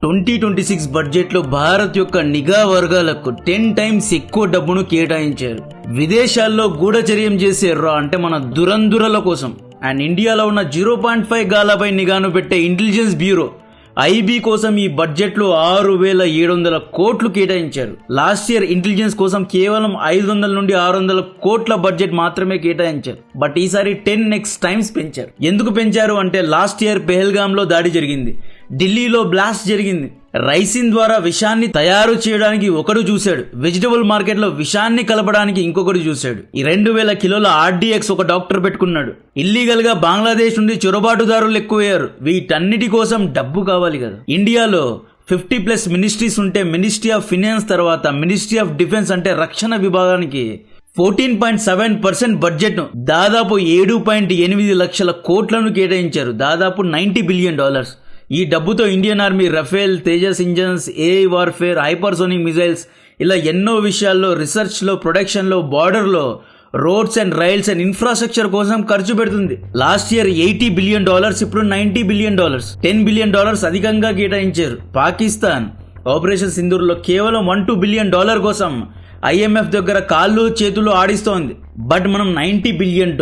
2026 బడ్జెట్లో భారత్ యొక్క నిఘా వర్గాలకు 10 టైమ్స్ ఎక్కువ డబ్బును కేటాయించారు. విదేశాల్లో గూఢచర్యం చేసే అంటే మన దురందురల కోసం అండ్ ఇండియాలో ఉన్న 0.5 గాలపై నిఘాను పెట్టే ఇంటెలిజెన్స్ బ్యూరో ఐబీ కోసం ఈ బడ్జెట్లో 6,700 కోట్లు కేటాయించారు. లాస్ట్ ఇయర్ ఇంటెలిజెన్స్ కోసం కేవలం 500 నుండి 600 కోట్ల బడ్జెట్ మాత్రమే కేటాయించారు. బట్ ఈసారి 10x టైమ్స్ పెంచారు. ఎందుకు పెంచారు అంటే లాస్ట్ ఇయర్ పెహల్గామ్ లో దాడి జరిగింది, ఢిల్లీలో బ్లాస్ట్ జరిగింది. రైసిన్ ద్వారా విషాన్ని తయారు చేయడానికి ఒకడు చూశాడు, వెజిటబుల్ మార్కెట్ లో విషాన్ని కలపడానికి ఇంకొకడు చూశాడు. ఈ 2,000 కిలోల ఆర్డీఎక్స్ ఒక డాక్టర్ పెట్టుకున్నాడు. ఇల్లీగల్ గా బంగ్లాదేశ్ నుండి చొరబాటుదారులు ఎక్కువయ్యారు. వీటన్నిటి కోసం డబ్బు కావాలి కదా. ఇండియాలో 50+ మినిస్ట్రీస్ ఉంటే మినిస్ట్రీ ఆఫ్ ఫినాన్స్ తర్వాత మినిస్ట్రీ ఆఫ్ డిఫెన్స్ అంటే రక్షణ విభాగానికి 14.7% బడ్జెట్ ను దాదాపు 7.8 లక్షల కోట్లను కేటాయించారు. దాదాపు $90 బిలియన్. ఈ డబ్బుతో Indian army Rafale, Tejas engines, AI warfare, hypersonic missiles ఇలా ఎన్నో విషయాల్లో రీసెర్చ్ లో, ప్రొడక్షన్ లో, బార్డర్ లో, roads and rails and infrastructure కోసం ఖర్చు పెడుతుంది. లాస్ట్ ఇయర్ $80 బిలియన్, ఇప్పుడు $90 బిలియన్. $10 బిలియన్ అధికంగా కేటాయించారు. పాకిస్తాన్ ఆపరేషన్ సింధూర్ లో కేవలం $1-2 బిలియన్ కోసం ఐఎంఎఫ్ దగ్గర కాళ్ళు చేతులు ఆడిస్తోంది. బట్ మనం $90 బిలియన్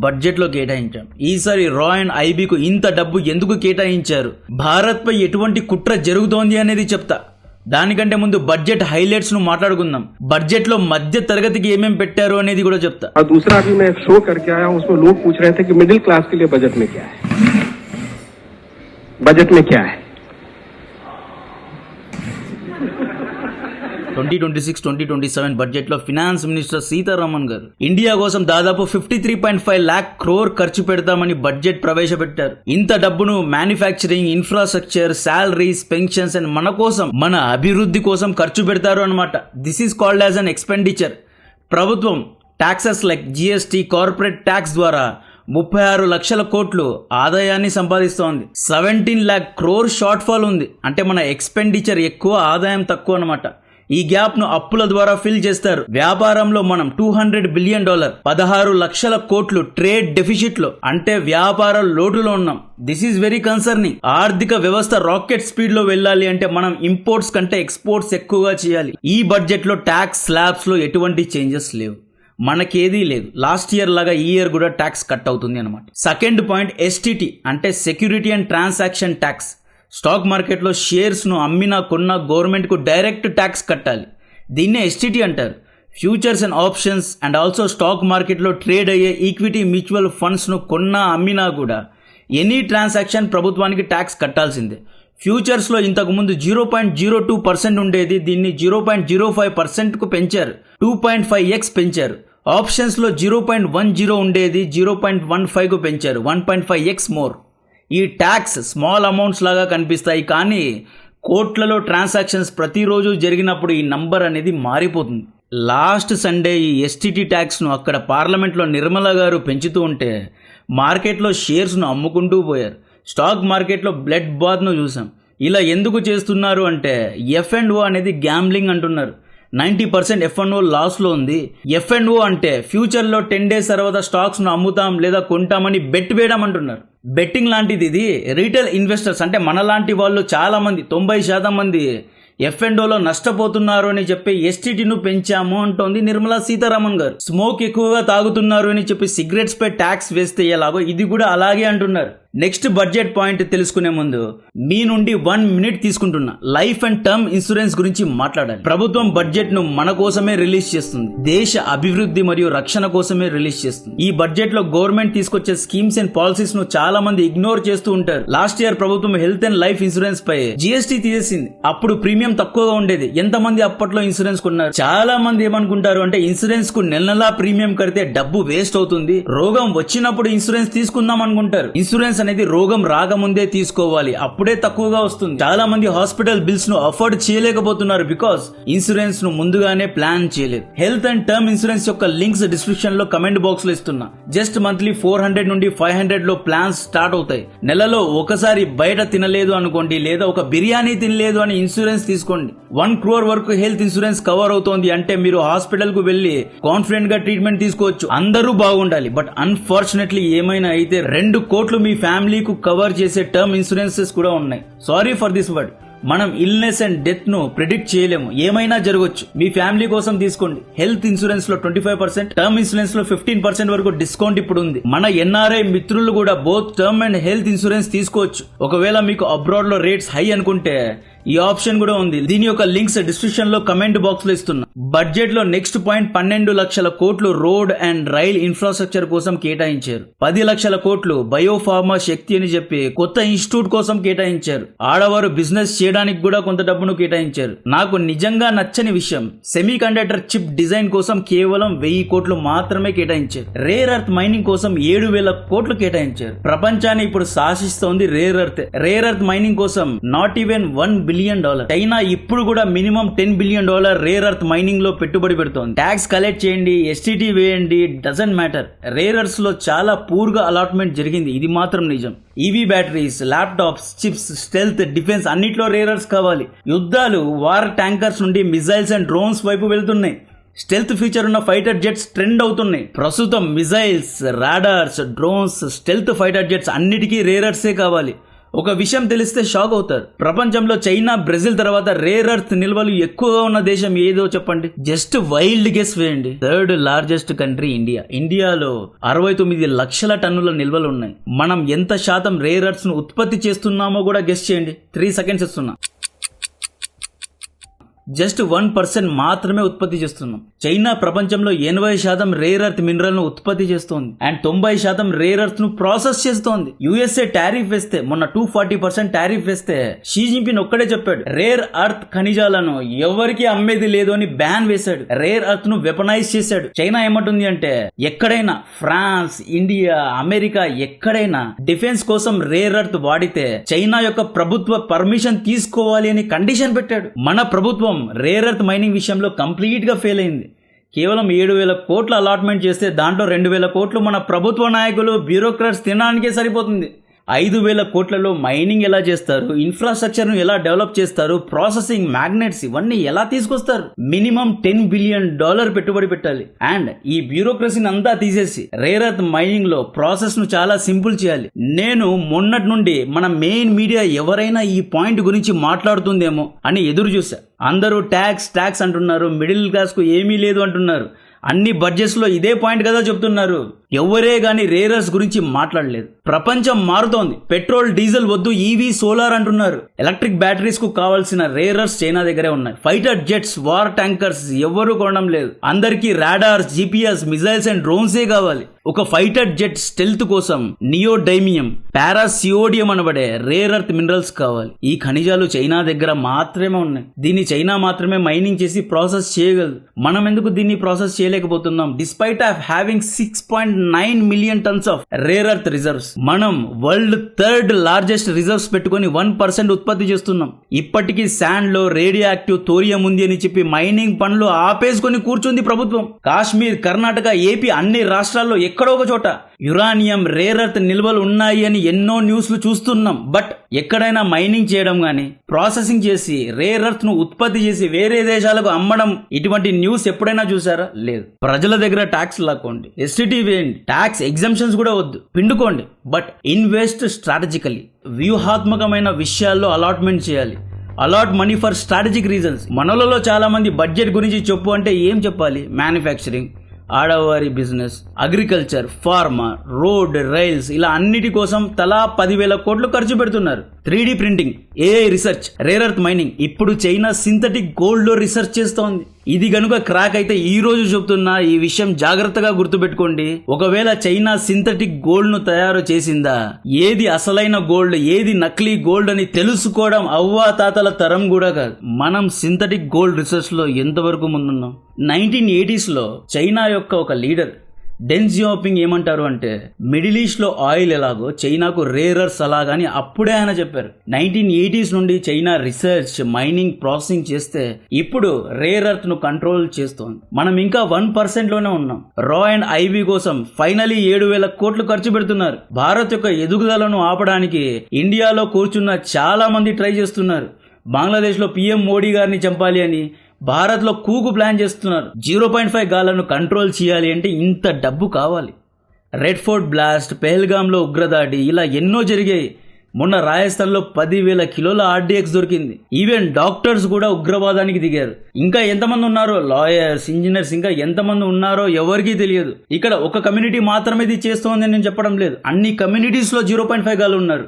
బడ్జెట్ లో కేటాయించాం. ఈసారి రా అండ్ ఐబీకు ఇంత డబ్బు ఎందుకు కేటాయించారు, భారత్ పై ఎటువంటి కుట్ర జరుగుతోంది అనేది చెప్తా. దానికంటే ముందు బడ్జెట్ హైలైట్స్ ను మాట్లాడుకుందాం. బడ్జెట్ లో మధ్య తరగతికి ఏమేం పెట్టారు అనేది కూడా చెప్తా. दूसरा अभी मैं एक शो करके आया हूं, उसमें लोग पूछ रहे थे कि मिडिल क्लास के लिए बजट में क्या है. बजट में क्या है 2026-2027 బడ్జెట్ లో ఫినాన్స్ మినిస్టర్ సీతారామన్ గారు ఇండియా కోసం దాదాపు 53.5 lakh crore ఖర్చు పెడతామని బడ్జెట్ ప్రవేశపెట్టారు. ఇంత డబ్బును manufacturing, infrastructure, salaries, pensions and మన కోసం, మన అభివృద్ధి కోసం ఖర్చు పెడతారు అన్నమాట. This is called as an expenditure. ప్రభుత్వం taxes like GST, corporate tax ద్వారా 36 లక్షల కోట్లు ఆదాయాన్ని సంపాదిస్తోంది. 17 lakh crore షార్ట్ ఫాల్ ఉంది. అంటే మన ఎక్స్పెండిచర్ ఎక్కువ, ఆదాయం తక్కువ అన్నమాట. ఈ గ్యాప్ ను అప్పుల ద్వారా ఫిల్ చేస్తారు. వ్యాపారంలో మనం $200 బిలియన్, 16 లక్షల కోట్లు ట్రేడ్ డెఫిసిట్ లో అంటే వ్యాపార లోటులో ఉన్నాం. This is very concerning. ఆర్థిక వ్యవస్థ రాకెట్ స్పీడ్ లో వెళ్ళాలి అంటే మనం ఇంపోర్ట్స్ కంటే ఎక్స్పోర్ట్స్ ఎక్కువగా చేయాలి. ఈ బడ్జెట్ లో ట్యాక్స్ స్లాబ్స్ లో ఎటువంటి చేంజెస్ లేవు, మనకేదీ లేదు. లాస్ట్ ఇయర్ లాగా ఈ ఇయర్ కూడా ట్యాక్స్ కట్ అవుతుంది అనమాట. సెకండ్ పాయింట్ ఎస్టీటీ అంటే security and transaction tax. Stock మార్కెట్లో షేర్స్ ను అమ్మినా కొన్నా గవర్నమెంట్ కు డైరెక్ట్ ట్యాక్స్ కట్టాలి. దీన్నే ఎస్టీటీ అంటారు. Futures and options and also stock మార్కెట్లో ట్రేడ్ అయ్యే ఈక్విటీ మ్యూచువల్ ఫండ్స్ ను కొన్నా అమ్మినా కూడా ఎనీ ట్రాన్సాక్షన్ ప్రభుత్వానికి ట్యాక్స్ కట్టాల్సిందే. ఫ్యూచర్స్ లో ఇంతకు ముందు 0.02% ఉండేది, దీన్ని 0.05% కు పెంచారు. 2.5x పెంచారు. ఆప్షన్స్ లో 0.10 ఉండేది, 0.15 కు పెంచారు. 1.5x more. ఈ ట్యాక్స్ స్మాల్ అమౌంట్స్ లాగా కనిపిస్తాయి, కానీ కోట్లలో ట్రాన్సాక్షన్స్ ప్రతిరోజు జరిగినప్పుడు ఈ నంబర్ అనేది మారిపోతుంది. లాస్ట్ సండే ఈ ఎస్టీటీ ట్యాక్స్ ను అక్కడ పార్లమెంట్ లో నిర్మలా గారు పెంచుతూ ఉంటే మార్కెట్లో షేర్స్ ను అమ్ముకుంటూ పోయారు. స్టాక్ మార్కెట్లో బ్లడ్ బాత్ ను చూసాం. ఇలా ఎందుకు చేస్తున్నారు అంటే F&O అనేది గ్యాంబ్లింగ్ అంటున్నారు. 90% F&O లాస్ లో ఉంది. F&O అంటే ఫ్యూచర్ లో 10 days తర్వాత స్టాక్స్ ను అమ్ముతాం లేదా కొంటామని బెట్ వేయడం అంటున్నారు. బెట్టింగ్ లాంటిది ఇది. రీటైల్ ఇన్వెస్టర్స్ అంటే మనలాంటి వాళ్ళు చాలా మంది, 90% మంది F&Oలో నష్టపోతున్నారు అని చెప్పి ఎస్టీటీను పెంచాము అంటోంది నిర్మలా సీతారామన్ గారు. స్మోక్ ఎక్కువగా తాగుతున్నారు అని చెప్పి సిగరెట్స్ పై ట్యాక్స్ వేస్తే ఎలాగో ఇది కూడా అలాగే అంటున్నారు. నెక్స్ట్ బడ్జెట్ పాయింట్ తెలుసుకునే ముందు మీ నుండి 1 minute తీసుకుంటున్నా. లైఫ్ అండ్ టర్మ్ ఇన్సూరెన్స్ గురించి మాట్లాడాలి. ప్రభుత్వం బడ్జెట్ ను మన కోసమే రిలీజ్ చేస్తుంది, దేశ అభివృద్ధి మరియు రక్షణ కోసమే రిలీజ్ చేస్తుంది. ఈ బడ్జెట్ లో గవర్నమెంట్ తీసుకొచ్చే స్కీమ్స్ అండ్ పాలసీస్ ను చాలా మంది ఇగ్నోర్ చేస్తూ ఉంటారు. లాస్ట్ ఇయర్ ప్రభుత్వం హెల్త్ అండ్ లైఫ్ ఇన్సూరెన్స్ పై జిఎస్టీ తీసేసింది. అప్పుడు ప్రీమియం తక్కువగా ఉండేది. ఎంతమంది అప్పట్లో ఇన్సూరెన్స్ కొన్నారు? చాలా మంది ఏమనుకుంటారు అంటే ఇన్సూరెన్స్ కు నెలలా ప్రీమియం కడితే డబ్బు వేస్ట్ అవుతుంది, రోగం వచ్చినప్పుడు ఇన్సూరెన్స్ తీసుకుందాం అనుకుంటారు. ఇన్సూరెన్స్ అనేది రోగం రాకముందే తీసుకోవాలి, అప్పుడే తక్కువగా వస్తుంది. చాలా మంది హాస్పిటల్ బిల్స్ ను అఫోర్డ్ చేయలేకపోతున్నారు బికాస్ ఇన్సూరెన్స్ ను ముందుగానే ప్లాన్ చేయలేదు. హెల్త్ అండ్ టర్మ్ ఇన్సూరెన్స్ యొక్క లింక్స్ డిస్క్రిప్షన్ లో కమెంట్ బాక్స్ లో ఇస్తున్నా. జస్ట్ మంత్లీ 400 నుండి 500 లో ప్లాన్స్ స్టార్ట్ అవుతాయి. నెలలో ఒకసారి బయట తినలేదు అనుకోండి, లేదా ఒక బిర్యానీ తినలేదు అని ఇన్సూరెన్స్ తీసుకోండి. 1 crore వరకు హెల్త్ ఇన్సూరెన్స్ కవర్ అవుతోంది అంటే మీరు హాస్పిటల్ కు వెళ్లి కాన్ఫిడెంట్ గా ట్రీట్మెంట్ తీసుకోవచ్చు. అందరూ బాగుండాలి. బట్ అన్ఫార్చునేట్లీ ఏమైనా అయితే 2 కోట్లు మీ ఫ్యామిలీకు కవర్ చేసే టర్మ్ ఇన్సూరెన్సెస్ కూడా ఉన్నాయి. Sorry for this word. మనం ఇల్నెస్ అండ్ డెత్ ను ప్రిడిక్ట్ చేయలేము, ఏమైనా జరగవచ్చు. మీ ఫ్యామిలీ కోసం తీసుకోండి. హెల్త్ ఇన్సూరెన్స్ లో 25%, టర్మ్ ఇన్సూరెన్స్ లో 15% వరకు డిస్కౌంట్ ఇప్పుడు ఉంది. మన ఎన్ఆర్ఐ మిత్రులు కూడా both term and health insurance తీసుకోవచ్చు. ఒకవేళ మీకు అబ్రాడ్ లో రేట్స్ హై అనుకుంటే ఈ ఆప్షన్ కూడా ఉంది. దీని యొక్క లింక్స్ డిస్క్రిప్షన్ లో కమెంట్ బాక్స్ లో ఇస్తున్నా. బడ్జెట్ లో నెక్స్ట్ పాయింట్ 12 లక్షల కోట్లు రోడ్ అండ్ రైల్ ఇన్ఫ్రాస్ట్రక్చర్ కోసం కేటాయించారు. 10 లక్షల కోట్లు బయోఫార్మా శక్తి అని చెప్పి కొత్త ఇన్స్టిట్యూట్ కోసం కేటాయించారు. ఆడవారు బిజినెస్ చేయడానికి కూడా కొంత డబ్బును కేటాయించారు. నాకు నిజంగా నచ్చని విషయం, సెమీ కండక్టర్ చిప్ డిజైన్ కోసం కేవలం 1000 కోట్లు మాత్రమే కేటాయించారు. రేర్ ఎర్త్ మైనింగ్ కోసం 7,000 కోట్లు కేటాయించారు. ప్రపంచాన్ని ఇప్పుడు శాసిస్తోంది rare earth. Rare earth mining కోసం నాట్ ఈవెన్ $1 బిలియన్. చైనా ఇప్పుడు కూడా minimum $10 billion rare earth mining లో పెట్టుబడి పెడుతోంది. ట్యాక్స్ కలెక్ట్ చేయండి, ఎస్టీటీ వేయండి, డజంట్ మ్యాటర్. రేర్ ఎర్త్స్ లో చాలా పూర్ గా అలాట్మెంట్ జరిగింది, ఇది మాత్రం నిజం. EV batteries, laptops, chips, stealth, defence అన్నిట్లో రేర్ ఎర్త్స్ కావాలి. యుద్ధాలు వార్ ట్యాంకర్స్ నుండి మిజైల్స్ అండ్ డ్రోన్స్ వైపు వెళ్తున్నాయి. స్టెల్త్ ఫీచర్ ఉన్న ఫైటర్ జెట్స్ ట్రెండ్ అవుతున్నాయి. ప్రస్తుతం missiles, radars, drones, stealth fighter jets అన్నిటికీ రేర్ ఎర్త్సే కావాలి. ఒక విషయం తెలిస్తే షాక్ అవుతారు. ప్రపంచంలో చైనా, బ్రెజిల్ తర్వాత రేర్ ఎర్త్ నిల్వలు ఎక్కువగా ఉన్న దేశం ఏదో చెప్పండి. జస్ట్ వైల్డ్ గెస్ వేయండి. Third largest country India. ఇండియాలో 69 లక్షల టన్నుల నిల్వలు ఉన్నాయి. మనం ఎంత శాతం రేర్ ఎర్త్స్ ను ఉత్పత్తి చేస్తున్నామో కూడా గెస్ చేయండి. 3 సెకండ్స్ ఇస్తున్నా. జస్ట్ 1% మాత్రమే ఉత్పత్తి చేస్తున్నాం. చైనా ప్రపంచంలో 80% రేర్ ఎర్త్ మినరల్ ను ఉత్పత్తి చేస్తోంది అండ్ 90% రేర్ ఎర్త్ ను ప్రాసెస్ చేస్తోంది. యుఎస్ఏ టారిఫ్ వేస్తే, మొన్న 240% టారిఫ్ వేస్తే షీ జిన్పింగ్ ఒక్కడే చెప్పాడు, రేర్ ఎర్త్ ఖనిజాలను ఎవరికి అమ్మేది లేదు అని బ్యాన్ వేశాడు. రేర్ ఎర్త్ ను వెపనైజ్ చేశాడు. చైనా ఏమంటుంది అంటే, ఎక్కడైనా ఫ్రాన్స్, ఇండియా, అమెరికా ఎక్కడైనా డిఫెన్స్ కోసం రేర్ ఎర్త్ వాడితే చైనా యొక్క ప్రభుత్వ పర్మిషన్ తీసుకోవాలి అని కండిషన్ పెట్టాడు. మన ప్రభుత్వం రేర్ ఎర్త్ మైనింగ్ విషయంలో కంప్లీట్ గా ఫెయిల్ అయింది. కేవలం 7,000 కోట్ల అలాట్మెంట్ చేస్తే దాంట్లో 2,000 కోట్లు మన ప్రభుత్వ నాయకులు, బ్యూరోక్రాట్స్ తినడానికే సరిపోతుంది. 5,000 కోట్లలో మైనింగ్ ఎలా చేస్తారు, ఇన్ఫ్రాస్ట్రక్చర్ ను ఎలా డెవలప్ చేస్తారు, ప్రాసెసింగ్, మ్యాగ్నెట్స్ ఇవన్నీ ఎలా తీసుకొస్తారు? మినిమం $10 బిలియన్ పెట్టుబడి పెట్టాలి. అండ్ ఈ బ్యూరోక్రసీని అంతా తీసేసి రేర్ ఎర్త్ మైనింగ్ లో ప్రాసెస్ ను చాలా సింపుల్ చేయాలి. నేను మొన్నటి నుండి మన మెయిన్ మీడియా ఎవరైనా ఈ పాయింట్ గురించి మాట్లాడుతుందేమో అని ఎదురు చూసా. అందరూ ట్యాక్స్ అంటున్నారు, మిడిల్ క్లాస్ కు ఏమీ లేదు అంటున్నారు. అన్ని బడ్జెట్స్ లో ఇదే పాయింట్ కదా చెప్తున్నారు. ఎవరే గాని రేర్ ఎర్త్స్ గురించి మాట్లాడలేదు. ప్రపంచం మారుతోంది. పెట్రోల్, డీజిల్ వద్దు, ఈవీ, సోలార్ అంటున్నారు. ఎలక్ట్రిక్ బ్యాటరీస్ కు కావాల్సిన రేర్ ఎర్త్స్ చైనా దగ్గరే ఉన్నాయి. ఫైటర్ జెట్స్, వార్ ట్యాంకర్స్ ఎవరు కొనడం లేదు. అందరికీ రాడార్స్, జీపీఎస్, మిజైల్స్ అండ్ డ్రోన్సే కావాలి. ఒక ఫైటర్ జెట్ స్టెల్త్ కోసం నియోడైమియం, పారాసియోడియం అనబడే రేర్ ఎర్త్ మినరల్స్ కావాలి. ఈ ఖనిజాలు చైనా దగ్గర మాత్రమే ఉన్నాయి. దీన్ని చైనా మాత్రమే మైనింగ్ చేసి ప్రాసెస్ చేయగలదు. మనం ఎందుకు దీన్ని ప్రాసెస్ చేయలేకపోతున్నాం? Despite of having 6.9 million tons of rare earth reserves, మనం వరల్డ్ థర్డ్ లార్జెస్ట్ రిజర్వ్స్ పెట్టుకుని 1% ఉత్పత్తి చేస్తున్నాం. ఇప్పటికీ శాండ్ లో రేడియో యాక్టివ్ థోరియం ఉంది అని చెప్పి మైనింగ్ పనులు ఆపేసుకొని కూర్చుంది ప్రభుత్వం. కాశ్మీర్, కర్ణాటక, ఏపీ అన్ని రాష్ట్రాల్లో ఎక్కడో ఒక చోట యురానియం, రేర్ ఎర్త్ నిల్వలు ఉన్నాయి అని ఎన్నో న్యూస్లు చూస్తున్నాం. బట్ ఎక్కడైనా మైనింగ్ చేయడం గానీ, ప్రాసెసింగ్ చేసి రేర్ ఎర్త్ ను ఉత్పత్తి చేసి వేరే దేశాలకు అమ్మడం, ఇటువంటి న్యూస్ ఎప్పుడైనా చూసారా? లేదు. ప్రజల దగ్గర ట్యాక్స్ లాక్కోండి, ఎస్టీటీ వేయండి, ట్యాక్స్ ఎగ్జంప్షన్స్ కూడా వద్దు, పిండుకోండి. But invest strategically. వ్యూహాత్మకమైన విషయాల్లో అలాట్మెంట్ చేయాలి. Allot money for strategic reasons. మనలలో చాలా మంది బడ్జెట్ గురించి చెప్పు అంటే ఏం చెప్పాలి? మ్యానుఫ్యాక్చరింగ్, ఆడవారి business, agriculture, pharma, road, rails ఇలా అన్నిటి కోసం తలా 10,000 కోట్లు ఖర్చు పెడుతున్నారు. 3D printing, AI research, rare earth mining. ఇప్పుడు చైనా సింథటిక్ గోల్డ్ లో రీసెర్చ్ చేస్తోంది. ఇది గనుక క్రాక్ అయితే ఈ రోజు చెప్తున్నా, ఈ విషయం జాగ్రత్తగా గుర్తుపెట్టుకోండి. ఒకవేళ చైనా సింథటిక్ గోల్డ్ ను తయారు చేసిందా, ఏది అసలైన గోల్డ్, ఏది నకిలీ గోల్డ్ అని తెలుసుకోవడం అవ్వా తాతల తరం కూడా కాదు. మనం సింథటిక్ గోల్డ్ రీసెర్చ్ లో ఎంతవరకు ముందున్నాం? 1980s లో చైనా యొక్క ఒక లీడర్ డెన్ జియాపింగ్ ఏమంటారు అంటే, మిడిల్ ఈస్ట్ లో ఆయిల్ ఎలాగో చైనాకు రేర్ ఎర్త్స్ అలాగని అప్పుడే ఆయన చెప్పారు. 1980s నుండి చైనా రీసెర్చ్, మైనింగ్, ప్రాసెసింగ్ చేస్తే ఇప్పుడు రేర్ ఎర్త్ ను కంట్రోల్ చేస్తోంది. మనం ఇంకా 1% లోనే ఉన్నాం. రా అండ్ ఐవీ కోసం ఫైనలీ 7,000 కోట్లు ఖర్చు పెడుతున్నారు. భారత్ యొక్క ఎదుగుదలను ఆపడానికి ఇండియాలో కూర్చున్న చాలా మంది ట్రై చేస్తున్నారు. బంగ్లాదేశ్ లో పీఎం మోడీ గారిని చంపాలి అని, భారత్ లో కూకు ప్లాన్ చేస్తున్నారు. 0.5 గాలను కంట్రోల్ చేయాలి అంటే ఇంత డబ్బు కావాలి. రెడ్ ఫోర్ట్ బ్లాస్ట్, పెహల్గామ్ లో ఉగ్రదాడి ఇలా ఎన్నో జరిగాయి. మొన్న రాజస్థాన్ లో 10,000 కిలోల RDX దొరికింది. ఈవెన్ డాక్టర్స్ కూడా ఉగ్రవాదానికి దిగారు. ఇంకా ఎంతమంది ఉన్నారో, లాయర్స్, ఇంజనీర్స్ ఇంకా ఎంతమంది ఉన్నారో ఎవరికీ తెలియదు. ఇక్కడ ఒక కమ్యూనిటీ మాత్రమే ఇది చేస్తోందని నేను చెప్పడం లేదు, అన్ని కమ్యూనిటీస్ లో 0.5 గాలు ఉన్నారు.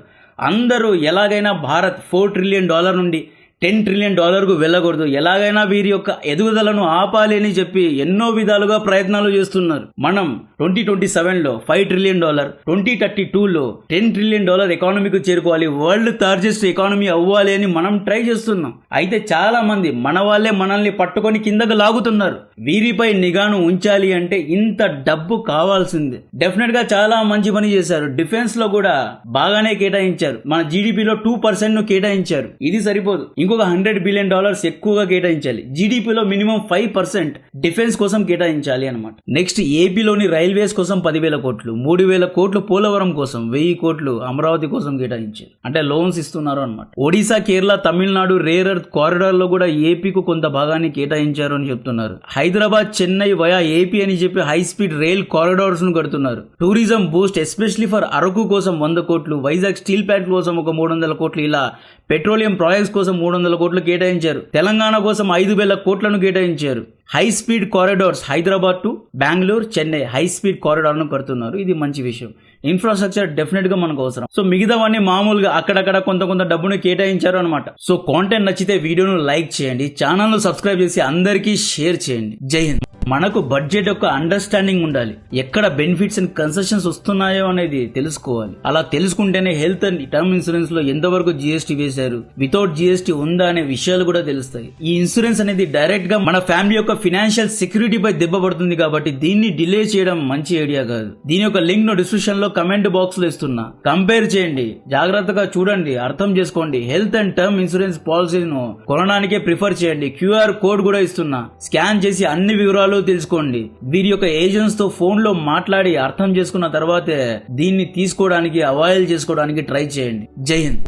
అందరూ ఎలాగైనా భారత్ $4 ట్రిలియన్ నుండి $10 ట్రిలియన్ కు వెళ్ళకూడదు, ఎలాగైనా వీరి యొక్క ఎదుగుదలను ఆపాలి అని చెప్పి ఎన్నో విధాలుగా ప్రయత్నాలు చేస్తున్నారు. మనం 2027లో $5 ట్రిలియన్, 2032లో $10 ట్రిలియన్ ఎకానమీకి చేరుకోవాలి, వరల్డ్ లార్జెస్ట్ ఎకానమీ అవ్వాలి అని మనం ట్రై చేస్తున్నాం. అయితే చాలా మంది మన వాళ్ళే మనల్ని పట్టుకొని కిందకు లాగుతున్నారు. వీరిపై నిఘాను ఉంచాలి అంటే ఇంత డబ్బు కావాల్సిందే. డెఫినెట్ గా చాలా మంచి పని చేశారు. డిఫెన్స్ లో కూడా బాగానే కేటాయించారు. మన జీడిపిలో 2% కేటాయించారు. ఇది సరిపోదు, ఇంకొక $100 బిలియన్ ఎక్కువగా కేటాయించాలి. జీడిపిలో మినిమం 5% డిఫెన్స్ కోసం కేటాయించాలి అన్నమాట. నెక్స్ట్ ఏపీలోని రైల్వేస్ కోసం 10,000 కోట్లు, 3,000 కోట్లు పోలవరం కోసం, 1,000 కోట్లు అమరావతి కోసం కేటాయించారు. అంటే లోన్స్ ఇస్తున్నారు అన్నమాట. Odisha, Kerala, Tamil Nadu rare earth corridor లో కూడా ఏపీకు కొంత భాగాన్ని కేటాయించారు అని చెప్తున్నారు. హైదరాబాద్, చెన్నై వయా ఏపీ అని చెప్పి హై స్పీడ్ రైల్ కారిడార్స్ ను కడుతున్నారు. Tourism Boost especially for Araku కోసం 100 కోట్లు, వైజాగ్ స్టీల్ ప్లాంట్ కోసం ఒక 300 కోట్లు, ఇలా పెట్రోలియం ప్రాజెక్ట్స్ కోసం 300 కోట్లు కేటాయించారు. తెలంగాణ కోసం 5,000 కోట్లను కేటాయించారు. High speed corridors Hyderabad to Bengaluru, Chennai high speed corridor ను కడుతున్నారు. ఇది మంచి విషయం. ఇన్ఫ్రాస్ట్రక్చర్ డెఫినెట్ గా మనకు అవసరం. సో మిగతావన్నీ మామూలుగా అక్కడక్కడ కొంత డబ్బును కేటాయించారు అనమాట. సో కాంటెంట్ నచ్చితే వీడియోను లైక్ చేయండి, ఛానల్ ను సబ్స్క్రైబ్ చేసి అందరికీ షేర్ చేయండి. జై హింద్. మనకు బడ్జెట్ యొక్క అండర్స్టాండింగ్ ఉండాలి. ఎక్కడ బెనిఫిట్స్ అండ్ కన్సెషన్స్ వస్తున్నాయో అనేది తెలుసుకోవాలి. అలా తెలుసుకుంటేనే హెల్త్ అండ్ టర్మ్ ఇన్సూరెన్స్ లో ఎంతవరకు GST వేశారు, వితౌట్ GST ఉందా అనే విషయాలు కూడా తెలుస్తాయి. ఈ ఇన్సూరెన్స్ అనేది డైరెక్ట్ గా మన ఫ్యామిలీ యొక్క ఫినాన్షియల్ సెక్యూరిటీ పై దెబ్బ పడుతుంది కాబట్టి దీన్ని డిలే చేయడం మంచి ఐడియా కాదు. దీని యొక్క లింక్ ను డిస్క్రిప్షన్ లో కమెంట్ బాక్స్ లో ఇస్తున్నా. కంపేర్ చేయండి, జాగ్రత్తగా చూడండి, అర్థం చేసుకోండి. హెల్త్ అండ్ టర్మ్ ఇన్సూరెన్స్ పాలసీను కొనడానికే ప్రిఫర్ చేయండి. QR కోడ్ కూడా ఇస్తున్నా, స్కాన్ చేసి అన్ని వివరాలు తెలుసుకోండి. వీరి యొక్క ఏజెంట్స్ తో ఫోన్ లో మాట్లాడి అర్థం చేసుకున్న తర్వాతే దీన్ని తీసుకోవడానికి, అవైల్ చేసుకోవడానికి ట్రై చేయండి. జై హింద్.